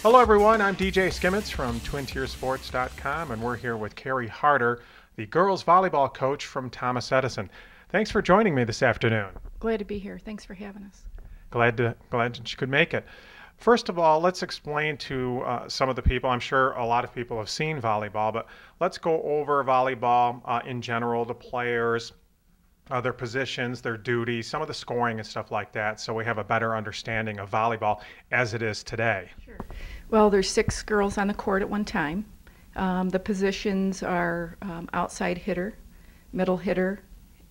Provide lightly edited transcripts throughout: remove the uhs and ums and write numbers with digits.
Hello everyone, I'm DJ Skimmets from TwinTierSports.com and we're here with Kerry Harter, the girls volleyball coach from Thomas Edison. Thanks for joining me this afternoon. Glad to be here. Thanks for having us. Glad that you could make it. First of all, let's explain to some of the people, I'm sure a lot of people have seen volleyball, but let's go over volleyball in general, the players, their positions, their duties, some of the scoring and stuff like that, so we have a better understanding of volleyball as it is today. Sure. Well, there's 6 girls on the court at one time. The positions are outside hitter, middle hitter,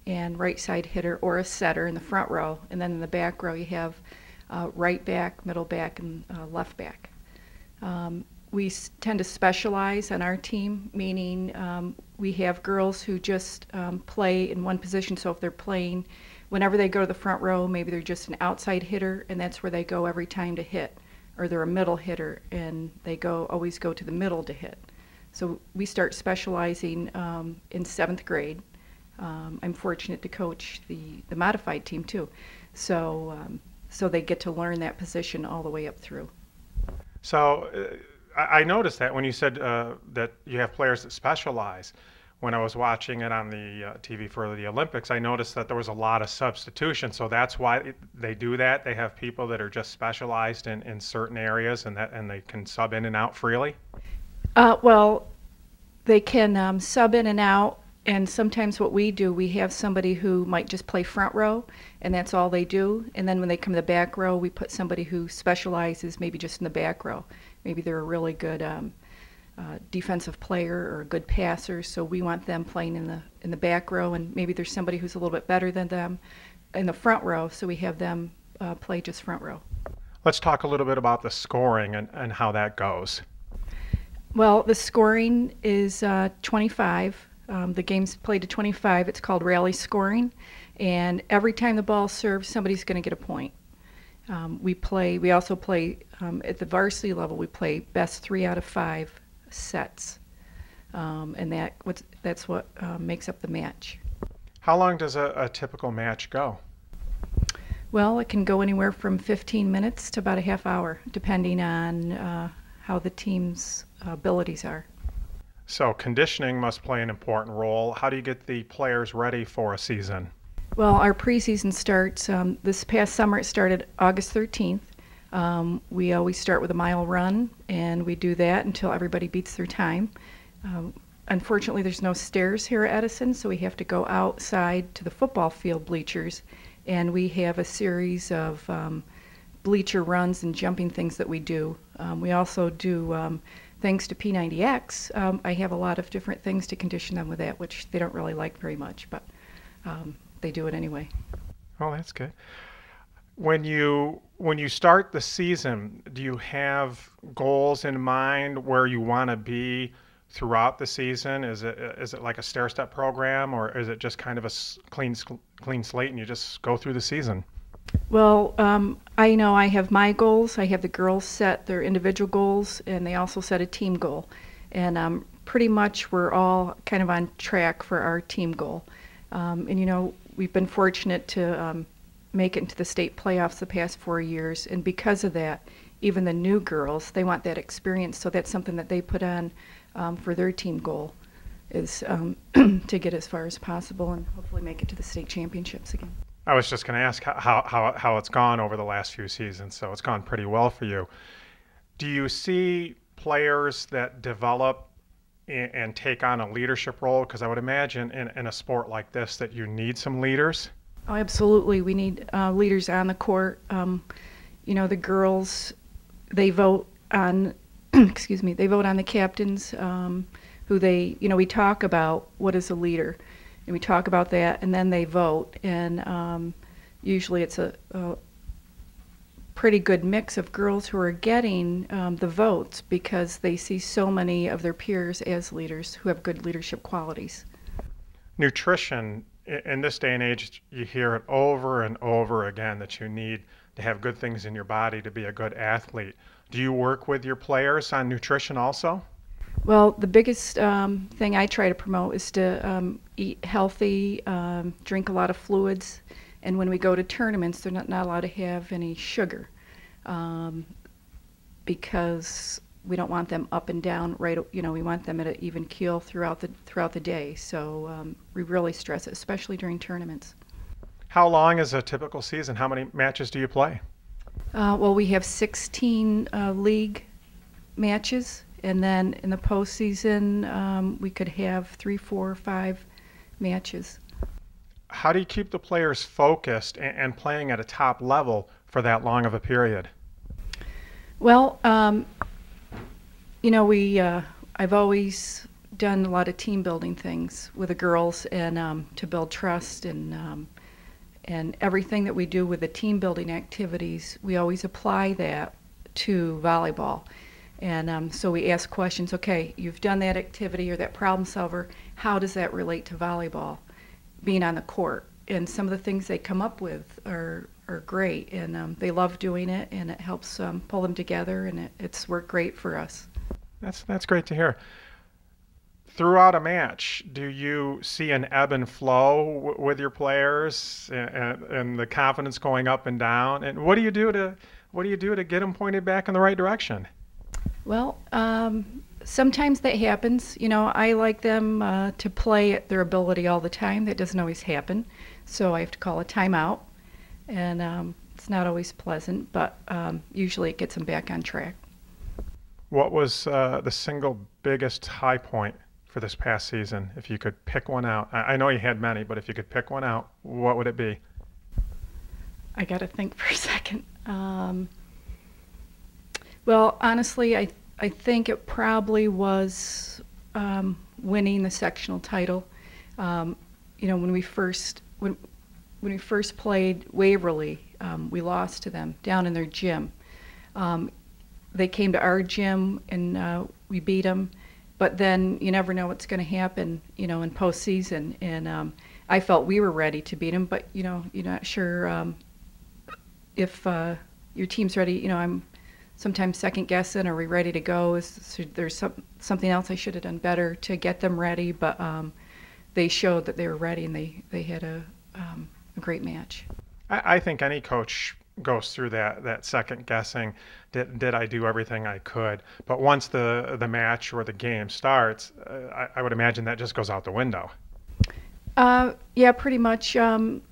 and right side hitter or a setter in the front row. And then in the back row you have right back, middle back, and left back. We tend to specialize on our team, meaning we have girls who just play in one position. So if they're playing, whenever they go to the front row, maybe they're just an outside hitter, and that's where they go every time to hit. Or they're a middle hitter, and they always go to the middle to hit. So we start specializing in 7th grade. I'm fortunate to coach the modified team too. So they get to learn that position all the way up through. So I noticed that when you said that you have players that specialize. When I was watching it on the TV for the Olympics, I noticed that there was a lot of substitution. So that's why they do that. They have people that are just specialized in certain areas, and they can sub in and out freely. Well, they can sub in and out. And sometimes what we do, we have somebody who might just play front row, and that's all they do. And then when they come to the back row, we put somebody who specializes maybe just in the back row. Maybe they're a really good defensive player or a good passer, so we want them playing in the back row. And maybe there's somebody who's a little bit better than them in the front row, so we have them play just front row. Let's talk a little bit about the scoring and how that goes. Well, the scoring is 25. The game's played to 25. It's called rally scoring, and every time the ball serves, somebody's going to get a point. We also play at the varsity level. We play best 3 out of 5 sets, and that's what makes up the match. How long does a typical match go? Well, it can go anywhere from 15 minutes to about a half hour, depending on how the team's abilities are. So conditioning must play an important role. How do you get the players ready for a season? Well, our preseason starts this past summer. It started August 13th. We always start with a mile run, and we do that until everybody beats their time. Unfortunately, there's no stairs here at Edison, so we have to go outside to the football field bleachers, and we have a series of bleacher runs and jumping things that we do. We also do, thanks to P90X, I have a lot of different things to condition them with that, which they don't really like very much, but they do it anyway. Oh, that's good. When you start the season, do you have goals in mind where you want to be throughout the season? Is it like a stair-step program, or is it just kind of a clean slate and you just go through the season? Well, I know I have my goals. I have the girls set their individual goals, and they also set a team goal. And pretty much we're all kind of on track for our team goal. And you know, we've been fortunate to make it into the state playoffs the past 4 years, and because of that, even the new girls, they want that experience, so that's something that they put on for their team goal, is to get as far as possible and hopefully make it to the state championships again. I was just going to ask how it's gone over the last few seasons, so it's gone pretty well for you. Do you see players that develop and take on a leadership role? Because I would imagine in a sport like this that you need some leaders. Oh, absolutely. We need leaders on the court. You know, the girls, they vote on, excuse me, they vote on the captains who we talk about what is a leader. And we talk about that, and then they vote. And usually it's a pretty good mix of girls who are getting the votes because they see so many of their peers as leaders who have good leadership qualities. Nutrition, in this day and age, you hear it over and over again that you need to have good things in your body to be a good athlete. Do you work with your players on nutrition also? Well, the biggest thing I try to promote is to eat healthy, drink a lot of fluids, and when we go to tournaments, they're not allowed to have any sugar. because we don't want them up and down right. We want them at an even keel throughout the day. So we really stress it, especially during tournaments. How long is a typical season? How many matches do you play? Well, we have 16 league matches, and then in the postseason, we could have 3, 4, 5 matches. How do you keep the players focused and playing at a top level for that long of a period? Well, I've always done a lot of team building things with the girls, and to build trust, and everything that we do with the team building activities, we always apply that to volleyball. And so we ask questions, okay, you've done that activity or that problem solver, how does that relate to volleyball, being on the court? And some of the things they come up with are great, and they love doing it, and it helps pull them together, and it's worked great for us. That's great to hear. Throughout a match, do you see an ebb and flow with your players, and the confidence going up and down? And what do you do to get them pointed back in the right direction? Well, sometimes that happens. I like them to play at their ability all the time. That doesn't always happen, so I have to call a timeout, and it's not always pleasant, but usually it gets them back on track. What was the single biggest high point for this past season, if you could pick one out? I know you had many, but if you could pick one out, what would it be? I got to think for a second. Well, honestly, I think it probably was winning the sectional title. When we first played Waverly, we lost to them down in their gym. They came to our gym, and we beat them. But then you never know what's going to happen, in postseason. And I felt we were ready to beat them, but you're not sure if your team's ready. I'm sometimes second guessing. Are we ready to go? There's something else I should have done better to get them ready? But they showed that they were ready, and they had a great match. I think any coach goes through that second guessing. Did I do everything I could? But once the match or the game starts, I would imagine that just goes out the window. Yeah, pretty much.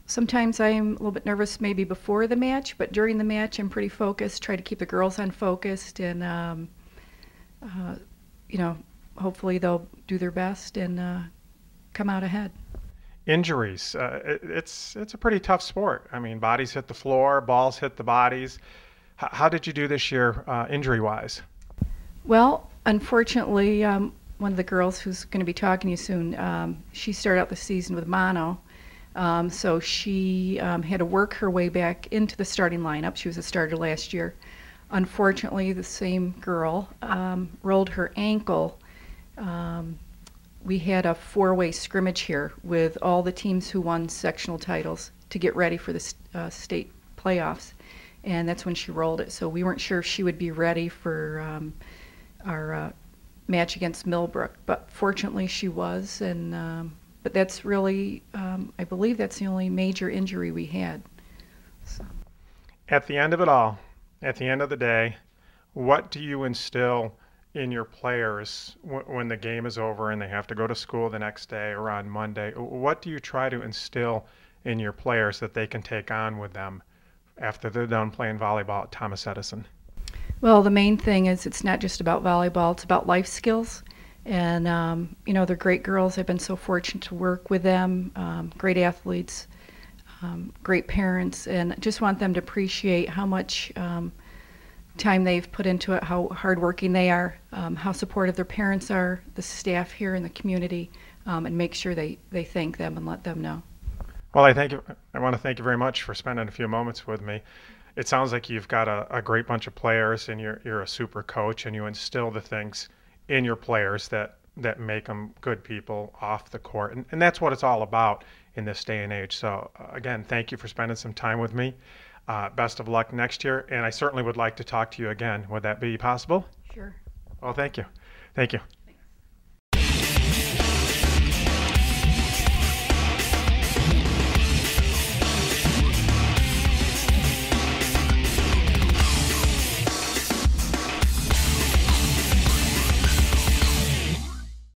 Sometimes I'm a little bit nervous maybe before the match, but during the match I'm pretty focused, try to keep the girls unfocused, and hopefully they'll do their best and come out ahead. Injuries, it's a pretty tough sport. I mean, bodies hit the floor, balls hit the bodies. How did you do this year, injury-wise? Well, unfortunately, one of the girls who's going to be talking to you soon, she started out the season with mono, so she had to work her way back into the starting lineup. She was a starter last year. Unfortunately, the same girl rolled her ankle. We had a 4-way scrimmage here with all the teams who won sectional titles to get ready for the state playoffs, and that's when she rolled it. So we weren't sure if she would be ready for our match against Millbrook, but fortunately she was. And but that's really, I believe that's the only major injury we had. So. At the end of it all, at the end of the day, what do you instill in your players when the game is over and they have to go to school the next day or on Monday? What do you try to instill in your players that they can take on with them after they're done playing volleyball at Thomas Edison? Well, the main thing is it's not just about volleyball, it's about life skills. And, they're great girls. I've been so fortunate to work with them, great athletes, great parents, and just want them to appreciate how much time they've put into it, how hardworking they are, how supportive their parents are, the staff here in the community, and make sure they thank them and let them know. Well, I want to thank you very much for spending a few moments with me. It sounds like you've got a great bunch of players, and you're a super coach, and you instill the things in your players that make them good people off the court. And that's what it's all about in this day and age. So again, thank you for spending some time with me. Best of luck next year, and I certainly would like to talk to you again. Would that be possible? Sure. Well, thank you. Thank you.